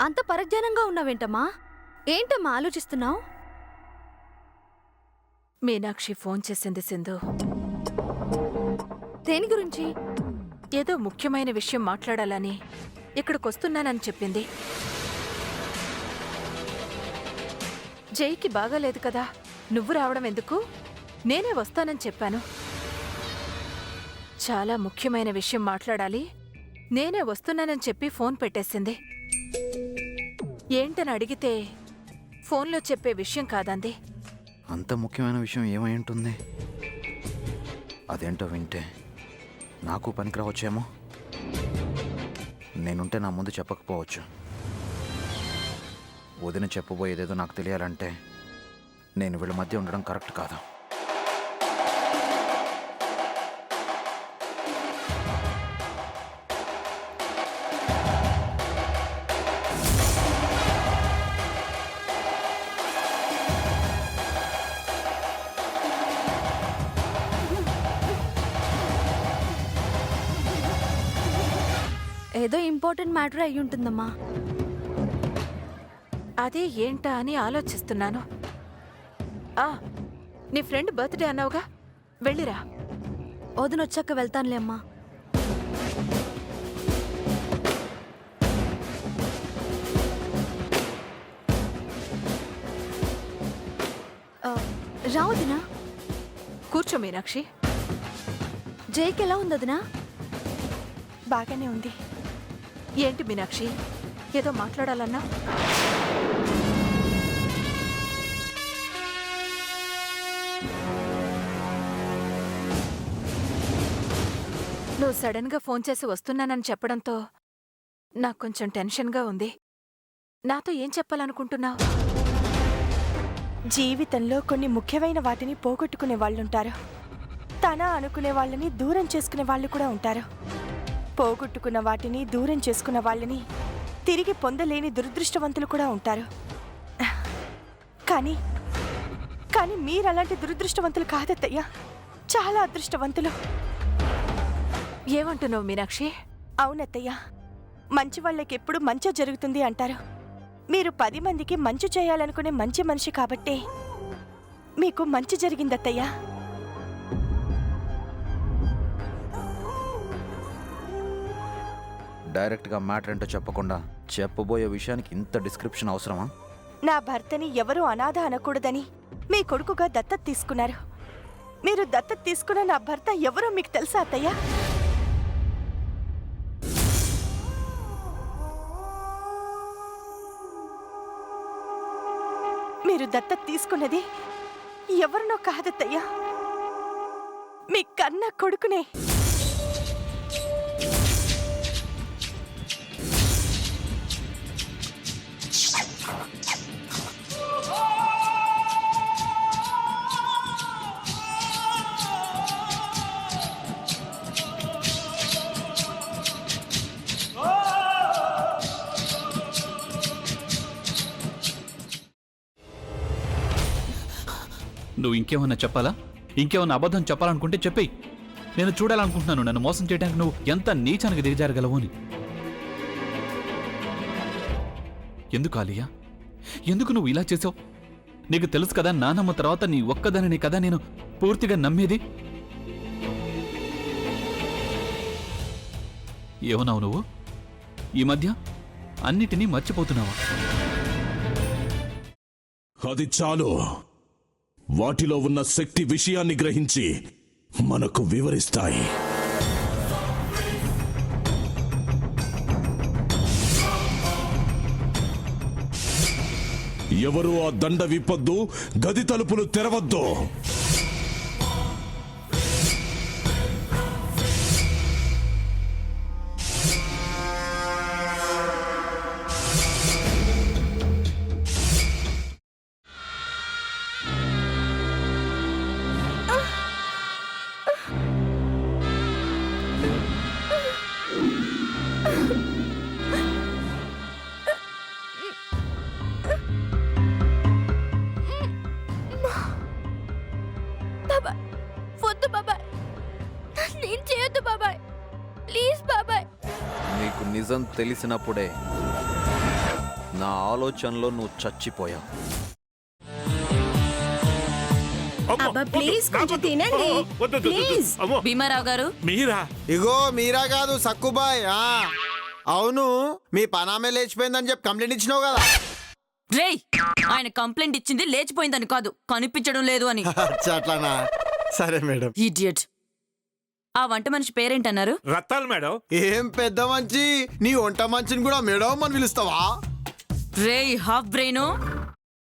అంత పరధ్యానంగా ఉన్నావేంటమ్మా? ఏంటమ్మా ఆలోచిస్తున్నావు? మీనాక్షి ఫోన్ చేసింది సింధు. దేని గురించి? ఏదో ముఖ్యమైన విషయం మాట్లాడాలని ఇక్కడికొస్తున్నానని చెప్పింది. జైకి బాగాలేదు కదా, నువ్వు రావడం ఎందుకు? నేనే వస్తానని చెప్పాను. చాలా ముఖ్యమైన విషయం మాట్లాడాలి, నేనే వస్తున్నానని చెప్పి ఫోన్ పెట్టేసింది. ఏంటని అడిగితే ఫోన్లో చెప్పే విషయం కాదంది. అంత ముఖ్యమైన విషయం ఏమై ఉంటుంది? అదేంటో వింటే నాకు పనికిరావచ్చేమో. నేనుంటే నా ముందు చెప్పకపోవచ్చు. వదిన చెప్పబోయేదేదో నాకు తెలియాలంటే నేను వీళ్ళ మధ్య ఉండడం కరెక్ట్ కాదు. ఏదో ఇంపార్టెంట్ మ్యాటర్ అయి ఉంటుందమ్మా. అదే ఏంటా అని ఆలోచిస్తున్నాను. నీ ఫ్రెండ్ బర్త్డే అన్నావుగా, వెళ్ళిరా. వదినొచ్చాక వెళ్తానులే అమ్మా. రా వదినా. కూర్చో మీనాక్షి. జైకి ఎలా ఉంది వదినా? బాగానే ఉంది. ఏంటి మీనాక్షి, ఏదో మాట్లాడాలన్నా? నువ్వు సడన్గా ఫోన్ చేసి వస్తున్నానని చెప్పడంతో నాకు కొంచెం టెన్షన్గా ఉంది. నాతో ఏం చెప్పాలనుకుంటున్నావు? జీవితంలో కొన్ని ముఖ్యమైన వాటిని పోగొట్టుకునే వాళ్ళుంటారు. తన అనుకునే వాళ్ళని దూరం చేసుకునే వాళ్ళు కూడా ఉంటారు. పోగొట్టుకున్న వాటిని దూరం చేసుకున్న వాళ్ళని తిరిగి పొందలేని దురదృష్టవంతులు కూడా ఉంటారు. కానీ కానీ మీరలాంటి దురదృష్టవంతులు కాదత్తయ్యా, చాలా అదృష్టవంతులు. ఏమంటున్నావు మీనాక్షి? అవునత్తయ్యా, మంచి వాళ్ళకెప్పుడు మంచి జరుగుతుంది అంటారు. మీరు 10 మందికి మంచి చేయాలనుకునే మంచి మనిషి కాబట్టే మీకు మంచి జరిగిందత్తయ్యా. డైరెక్ట్గా మ్యాటర్ ఏంటో చెప్పకుండా చెప్పబోయే విషయానికి ఇంత డిస్క్రిప్షన్ అవసరమా? నా భర్తని ఎవరూ అనాథ అనకూడదని మీ కొడుకుగా దత్తత తీసుకున్నారు. మీరు దత్తత తీసుకున్న నా భర్త ఎవరో మీకు తెలుసా అత్తయ్య? మీరు దత్తత తీసుకున్నది ఎవరినో కాదత్తయ్యా, మీ కన్న కొడుకునే. నువ్వు ఇంకేమన్నా చెప్పాలా? ఇంకేమన్నా అబద్ధం చెప్పాలనుకుంటే చెప్పేయి. నేను చూడాలనుకుంటున్నాను నన్ను మోసం చేయడానికి నువ్వు ఎంత నీచానికి దిగజారగలవు అని. ఎందుకు ఆలియా, ఎందుకు నువ్వు ఇలా చేసావు? నీకు తెలుసు కదా నానమ్మ తర్వాత నీ ఒక్కదానిని కదా నేను పూర్తిగా నమ్మేది. ఏమన్నావు నువ్వు? ఈ మధ్య అన్నిటినీ మర్చిపోతున్నావా? అది చాలు. వాటిలో ఉన్న శక్తి విషయాన్ని గ్రహించి మనకు వివరిస్తాయి. ఎవరు ఆ దండ విప్పొద్దు, గది తలుపులు తెరవద్దు. నీకు నిజం తెలిసినప్పుడే నా ఆలోచనలో నువ్వు చచ్చిపోయావు. అబ్బా ప్లీజ్ కొంచెం తినండి ప్లీజ్. భీమారావు గారు మీరా? ఇగో మీరా కాదు సక్కుబాయ్. అవును, మీ పనామే లేచిపోయిందని చెప్పి కంప్లైంట్ ఇచ్చినావు కదా. రేయ్, ఆయన కంప్లైంట్ ఇచ్చింది లేచిపోయిందని కాదు, కనిపించడం లేదు అని. అచ్చా, అట్లానా? సరే మేడం. ఇడియట్. ఆ వంట మనిషి పేరేంటన్నారు? రత్తాలు మేడం. ఏం పెద్ద మంచి, నీ వంట మంచిని కూడా మేడం అని పిలుస్తావా? రేయ్ హాఫ్ బ్రెయిన్,